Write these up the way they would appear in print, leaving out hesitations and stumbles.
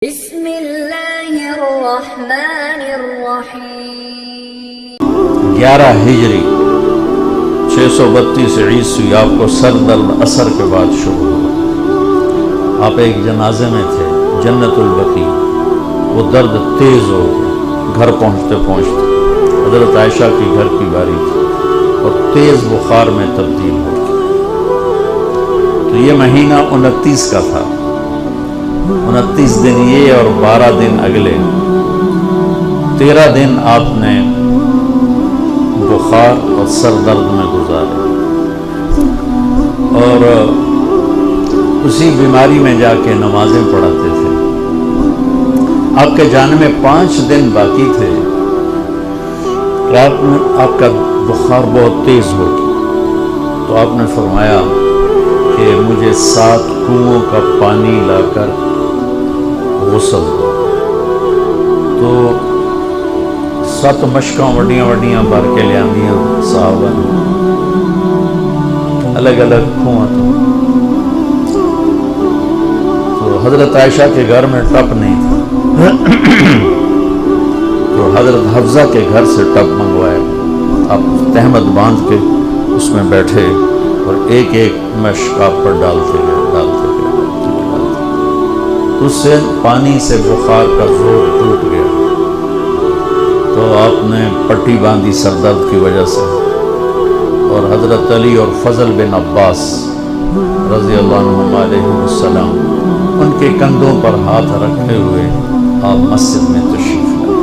بسم اللہ الرحمن الرحیم 11 ہجری 632 عیسوی آپ کو سر درد اثر کے بعد شروع ہوا۔ آپ ایک جنازے میں تھے جنت البقیع، وہ درد تیز ہو گیا۔ گھر پہنچتے پہنچتے حضرت عائشہ کی گھر کی باری تھی اور تیز بخار میں تبدیل ہو گئی۔ تو یہ مہینہ 29 کا تھا، 29 دن یہ اور 12 دن اگلے، 13 دن آپ نے بخار اور سر درد میں گزارے، اور اسی بیماری میں جا کے نمازیں پڑھاتے تھے۔ آپ کے جانے میں 5 دن باقی تھے، رات میں آپ کا بخار بہت تیز ہو گیا، تو آپ نے فرمایا کہ مجھے 7 کنوؤں کا پانی لا کر غسل دو۔ تو 7 مشکاں وڈیاں وڈیاں بھر کے لے آندیاں صحابہ نے، الگ الگ کنواں تو حضرت عائشہ کے گھر میں ٹپ نہیں تھا، تو حضرت حفصہ کے گھر سے ٹپ منگوایا۔ آپ تہمت باندھ کے اس میں بیٹھے اور ایک ایک مشک آپ پر ڈالتے گئے۔ اس سے پانی سے بخار کا زور ٹوٹ گیا، تو آپ نے پٹی باندھی سر درد کی وجہ سے، اور حضرت علی اور فضل بن عباس رضی اللہ عنہم علیہ السلام ان کے کندھوں پر ہاتھ رکھے ہوئے آپ مسجد میں تشریف لائے۔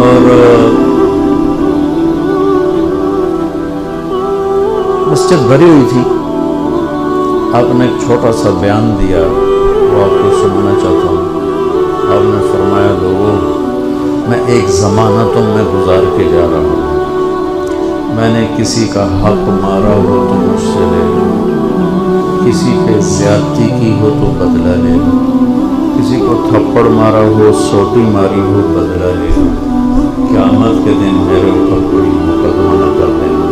اور مسجد بھری ہوئی تھی۔ آپ نے ایک چھوٹا سا بیان دیا، وہ آپ کو سنانا چاہتا ہوں۔ آپ نے فرمایا، لوگوں، میں ایک زمانہ تم میں گزار کے جا رہا ہوں، میں نے کسی کا حق مارا ہو تو مجھ سے لے لو، کسی پہ زیادتی کی ہو تو بدلہ لے لو، کسی کو تھپڑ مارا ہو، سوٹی ماری ہو، بدلہ لے لو، قیامت کے دن میرے اوپر کوئی مقدمہ نہ کر دینا،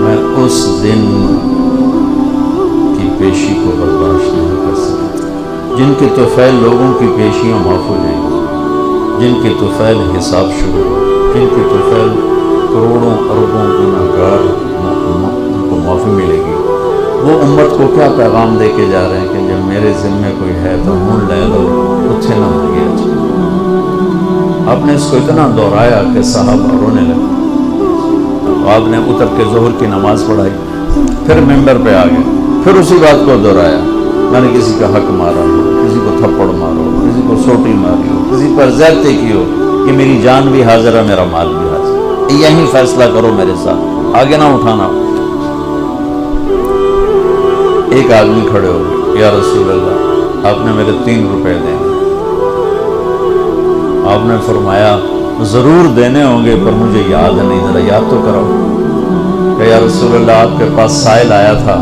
میں اس دن کی پیشی کو برداشت نہیں کر سکتا۔ جن کے طفیل لوگوں کی پیشیاں معاف ہو جائیں گی، جن کے طفیل حساب شروع ہو، جن کے طفیل کروڑوں اربوں گناہگار کو معافی ملے گی، وہ امت کو کیا پیغام دے کے جا رہے ہیں کہ جب میرے ذمے کوئی ہے تو ہون لے لو، اتھے نہ ہو گیا۔ آپ نے اس کو اتنا دہرایا کہ صحابہ رونے لگے۔ آپ نے اتر کے ظہر کی نماز پڑھائی، پھر ممبر پہ آ گئے، پھر اسی بات کو دہرایا، میں نے کسی کا حق مارا ہو، کسی کو تھپڑ مارو، کسی کو سوٹی ماری ہو، کسی پر زیادتی کی ہو، کہ میری جان بھی حاضر ہے، میرا مال بھی حاضر ہے، یہی فیصلہ کرو میرے ساتھ، آگے نہ اٹھانا۔ ایک آدمی کھڑے ہو گئے، یا رسول اللہ، آپ نے میرے 3 روپے دینے۔ آپ نے فرمایا، ضرور دینے ہوں گے پر مجھے یاد نہیں، ذرا یاد تو کرو۔ کہ یا رسول اللہ، آپ کے پاس سائل آیا تھا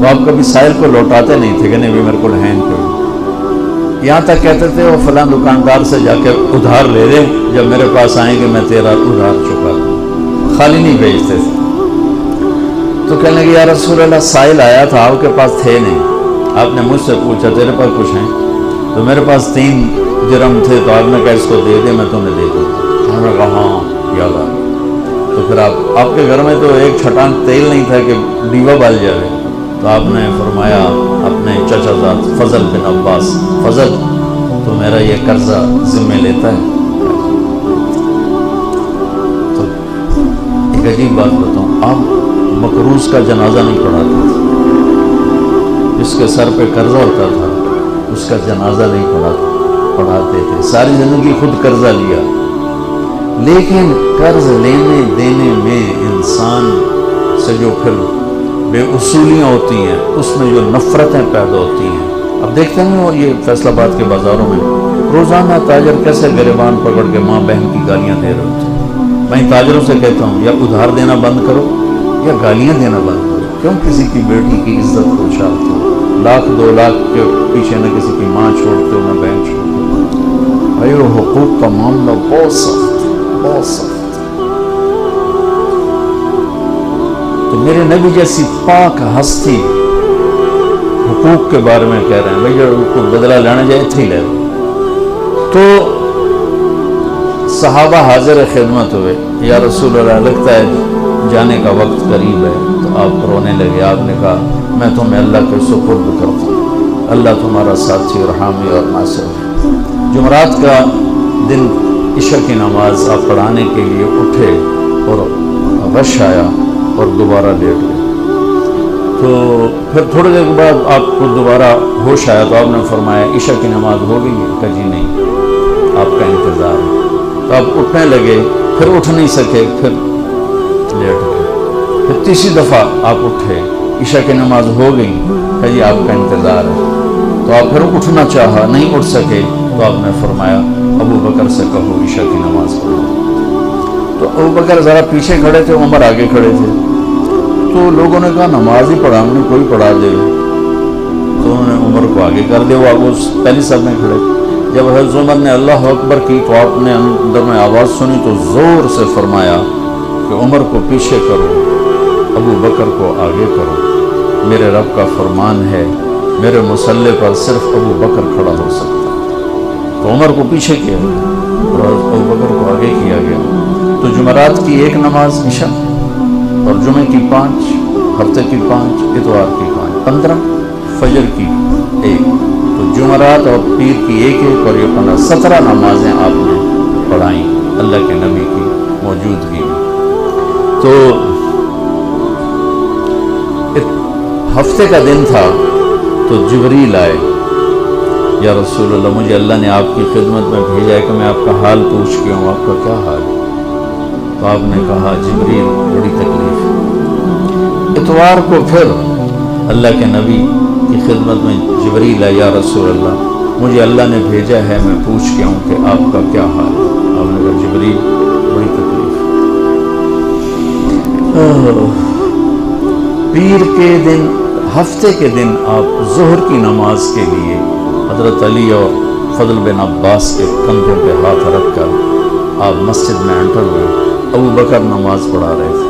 تو آپ کبھی سائل کو لوٹاتے نہیں تھے کہ نہیں بھی میرے کو لہن کوئی، یہاں تک کہتے تھے وہ فلاں دکاندار سے جا کے ادھار لے لے، جب میرے پاس آئیں گے میں تیرا ادھار چکا دوں، خالی نہیں بھیجتے تھے۔ تو کہنے لگے، یا رسول اللہ، سائل آیا تھا، آپ کے پاس تھے نہیں، آپ نے مجھ سے پوچھا تیرے پاس کچھ ہیں؟ تو میرے پاس 3 درہم تھے، تو آپ نے کہا اس کو دے دے، میں تمہیں دے دوں۔ ہم نے کہا ہاں یاد آ گیا۔ تو پھر آپ کے گھر میں تو ایک چھٹان تیل نہیں تھا کہ ڈیوا بال جائے، تو آپ نے فرمایا اپنے چچا زاد فضل بن عباس، فضل تو میرا یہ قرضہ ذمہ لیتا ہے؟ تو ایک عجیب بات بتاؤں، آپ مقروض کا جنازہ نہیں پڑھاتے تھے، جس کے سر پہ قرضہ ہوتا تھا اس کا جنازہ نہیں پڑھاتے تھے، ساری زندگی خود قرضہ لیا۔ لیکن قرض لینے دینے میں انسان سے جو پھر بے اصولیاں ہوتی ہیں، اس میں جو نفرتیں پیدا ہوتی ہیں، اب دیکھتے ہیں وہ یہ فیصل آباد کے بازاروں میں روزانہ تاجر کیسے گریبان پکڑ کے ماں بہن کی گالیاں دے رہے ہوتے ہیں۔ میں تاجروں سے کہتا ہوں، یا ادھار دینا بند کرو یا گالیاں دینا بند کرو، کیوں کسی کی بیٹی کی عزت کو اچھالتے ہو؟ 1,00,000 2 لاکھ کے پیچھے نہ کسی کی ماں چھوڑتے ہو نہ بہن چھوڑتے ہو۔ بھائی وہ حقوق کا معاملہ بہت سخت، بہت سخت۔ تو میرے نبی جیسی پاک ہستی حقوق کے بارے میں کہہ رہے ہیں بھئی جو کو بدلہ لینا جائے تھی لے. تو صحابہ حاضر خدمت ہوئے, یا رسول اللہ لگتا ہے جانے کا وقت قریب ہے. تو آپ رونے لگے. آپ نے کہا میں تمہیں اللہ کے سپرد کرتا ہوں, اللہ تمہارا ساتھی اور حامی اور ناصر ہے. جمعرات کا دن عشاء کی نماز آپ پڑھانے کے لیے اٹھے اور غش آیا اور دوبارہ لیٹ گئے. تو پھر تھوڑی دیر کے بعد آپ کو دوبارہ ہوش آیا تو آپ نے فرمایا عشاء کی نماز ہو گئی ہے؟ کہا جی نہیں, آپ کا انتظار ہے. تو آپ اٹھنے لگے, پھر اٹھ نہیں سکے, پھر لیٹ گئے. پھر تیسری دفعہ آپ اٹھے, عشاء کی نماز ہو گئی, کہا جی آپ کا انتظار ہے. تو آپ پھر اٹھنا چاہا, نہیں اٹھ سکے, تو آپ نے فرمایا ابو بکر سے کہو عشاء کی نماز پڑھو. تو ابو بکر ذرا پیچھے کھڑے تھے, عمر آگے کھڑے تھے. تو لوگوں نے کہا نماز ہی پڑھا, ہم نے کوئی پڑھا دے. تو انہوں نے عمر کو آگے کر دیا, وہ آگے پہلی صف میں کھڑے. جب حضرت عمر نے اللہ اکبر کی تو آپ نے اندر میں آواز سنی تو زور سے فرمایا کہ عمر کو پیچھے کرو, ابو بکر کو آگے کرو. میرے رب کا فرمان ہے میرے مصلی پر صرف ابو بکر کھڑا ہو سکتا. تو عمر کو پیچھے کیا اور ابو بکر کو آگے کیا گیا. تو جمعرات کی ایک نماز عشاء اور جمعے کی 5, ہفتے کی 5, اتوار کی 5, 15, فجر کی 1. تو جمعرات اور پیر کی 1 اور یہ 15, 17 نمازیں آپ نے پڑھائیں اللہ کے نبی کی موجودگی میں. تو ہفتے کا دن تھا تو جبریل آئے, یا رسول اللہ مجھے اللہ نے آپ کی خدمت میں بھیجا ہے کہ میں آپ کا حال پوچھ کے ہوں, آپ کا کیا حال ہے؟ تو آپ نے کہا جبریل بڑی تکلیف ہے. اتوار کو پھر اللہ کے نبی کی خدمت میں جبریل ہے, یا رسول اللہ مجھے اللہ نے بھیجا ہے میں پوچھ کے ہوں کہ آپ کا کیا حال ہے. آپ نے کہا جبریل بڑی تکلیف. پیر کے دن, ہفتے کے دن آپ ظہر کی نماز کے لیے حضرت علی اور فضل بن عباس کے کندھوں پہ ہاتھ رکھ کر آپ مسجد میں انٹر ہوئے. ابو بکر نماز پڑھا رہے تھے.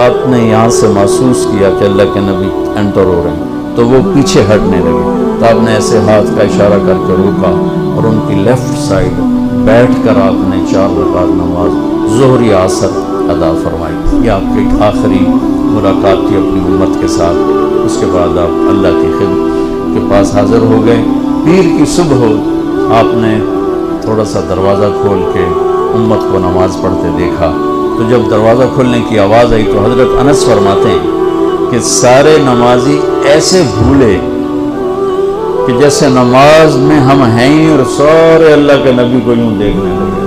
آپ نے یہاں سے محسوس کیا کہ اللہ کے نبی انٹر ہو رہے ہیں, تو وہ پیچھے ہٹنے لگے. تو آپ نے ایسے ہاتھ کا اشارہ کر کے روکا اور ان کی لیفٹ سائڈ بیٹھ کر آپ نے 4 رکعت نماز ظہر عصر ادا فرمائی. یہ آپ کی آخری ملاقات تھی اپنی امت کے ساتھ. اس کے بعد آپ اللہ کی خدمت کے پاس حاضر ہو گئے. پیر کی صبح آپ نے تھوڑا سا دروازہ کھول کے امت کو نماز پڑھتے دیکھا. تو جب دروازہ کھولنے کی آواز آئی تو حضرت انس فرماتے ہیں کہ سارے نمازی ایسے بھولے کہ جیسے نماز میں ہم ہیں اور سارے اللہ کے نبی کو یوں دیکھنے لگے.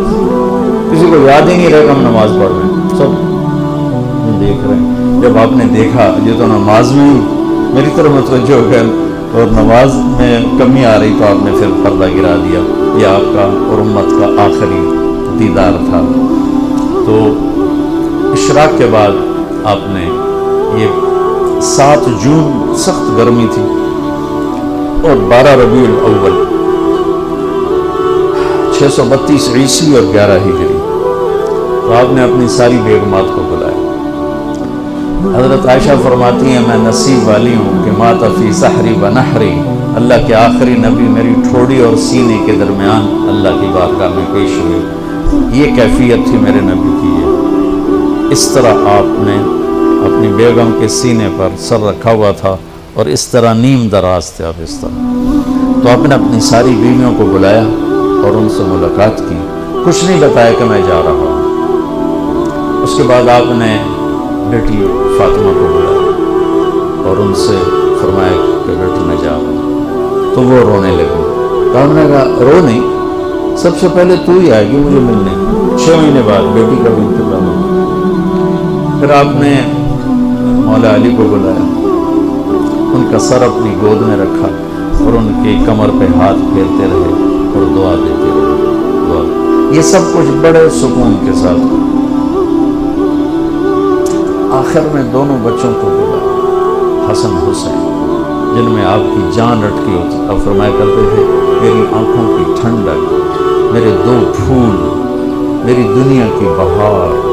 کسی کو یاد ہی نہیں رہے کہ ہم نماز پڑھ رہے ہیں, سب دیکھ رہے ہیں. جب آپ نے دیکھا یہ تو نماز میں ہی میری طرف متوجہ ہو گئے اور نماز میں کمی آ رہی, تو آپ نے پھر پردہ گرا دیا. یہ آپ کا اور امت کا آخری دیدار تھا. تو اشراق کے بعد آپ نے یہ 7 جون سخت گرمی تھی اور 12 ربیع الاول 632 عیسوی اور 11 ہجری. تو آپ نے اپنی ساری بیگمات کو بلایا. حضرت عائشہ فرماتی ہیں میں نصیب والی ہوں کہ مات فی سحری و نحری, اللہ کے آخری نبی میری ٹھوڑی اور سینے کے درمیان اللہ کی بارگاہ میں پیش ہوئے. یہ کیفیت تھی میرے نبی کی. اس طرح آپ نے اپنی بیگم کے سینے پر سر رکھا ہوا تھا اور اس طرح نیم دراز تھے آپ اس طرح. تو آپ نے اپنی ساری بیویوں کو بلایا اور ان سے ملاقات کی. کچھ نہیں بتایا کہ میں جا رہا ہوں. اس کے بعد آپ نے بیٹی فاطمہ کو بلایا اور ان سے فرمایا کہ بیٹی میں جا رہا ہوں. تو وہ رونے لگی. تو ہم نے کہا رو نہیں, سب سے پہلے تو ہی آئے گی مجھے ملنے. 6 مہینے بعد بیٹی کا بھی انتظام ہو. پھر آپ نے مولا علی کو بلایا, ان کا سر اپنی گود میں رکھا اور ان کی کمر پہ ہاتھ پھیرتے رہے اور دعا دیتے رہے. یہ سب کچھ بڑے سکون کے ساتھ. آخر میں دونوں بچوں کو بلایا, حسن حسین, جن میں آپ کی جان اٹکی ہوتی. اب فرمایا کرتے تھے میری آنکھوں کی ٹھنڈک, میرے 2 پھول, میری دنیا کی بہار.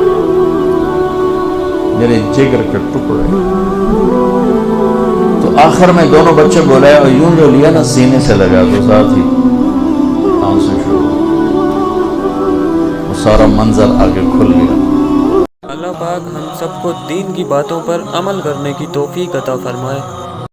میرے جگر کے ٹکڑے. تو آخر میں دونوں بچے بولے اور یوں جو لیا نا سینے سے لگا تو ساتھ ہی آنسو شروع. وہ سارا منظر آگے کھل گیا. اللہ پاک ہم سب کو دین کی باتوں پر عمل کرنے کی توفیق عطا فرمائے.